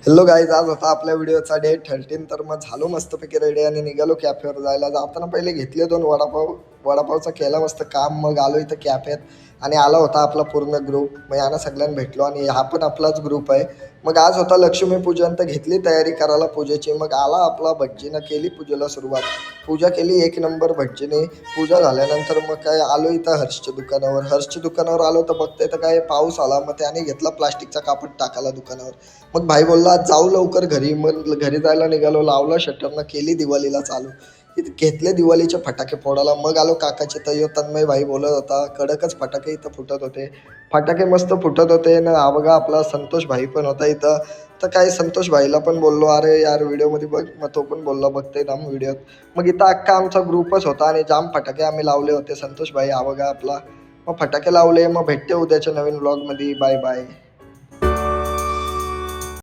Hello guys, आज होता आपल्या व्हिडिओचा डे 13. तर मग झालो मस्तपैकी रेडी आणि निघालो कॅफेवर जायला. जाताना पहिले घेतले 2 वडापावचा केला मस्त काम. मग आलो इथं कॅफेत आणि आला होता आपला पूर्ण ग्रुप. मग यांना सगळ्यांना भेटलो आणि हा पण आपलाच ग्रुप आहे. मग आज होता लक्ष्मीपूजन, तर घेतली तयारी करायला पूजेची. मग आला आपला भटजीनं, केली पूजेला सुरुवात. पूजा केली 1 नंबर भटजीने. पूजा झाल्यानंतर मग काय आलो इथं हर्षच्या दुकानावर. हर्षच्या दुकानावर आलो तर बघते तर काय पाऊस आला. मग त्याने घेतला प्लास्टिकचा कापड टाकाला दुकानावर. मग भाई बोलला जाऊ लवकर घरी. मग घरी जायला निघालो. लावला शटरनं, केली दिवाळीला चालू. इथं घेतले दिवाळीचे फटाके फोडायला. मग आलो काकाचे तय्यो तन्मय भाई बोलत होता. कडकच फटाके इथं फुटत होते. फटाके मस्त फुटत होते ना. हा बघा आपला संतोष भाई पण होता इथं. तर काय संतोष भाईला पण बोललो, अरे यार व्हिडिओमध्ये बघ. मग तो पण बोलला बघते थांब व्हिडिओत. मग इथं अख्खा आमचा ग्रुपच होता आणि जाम फटाके आम्ही लावले होते. संतोष भाई हा बघा आपला. मग फटाके लावले. मग भेटते उद्याच्या नवीन व्लॉगमध्ये. Bye bye.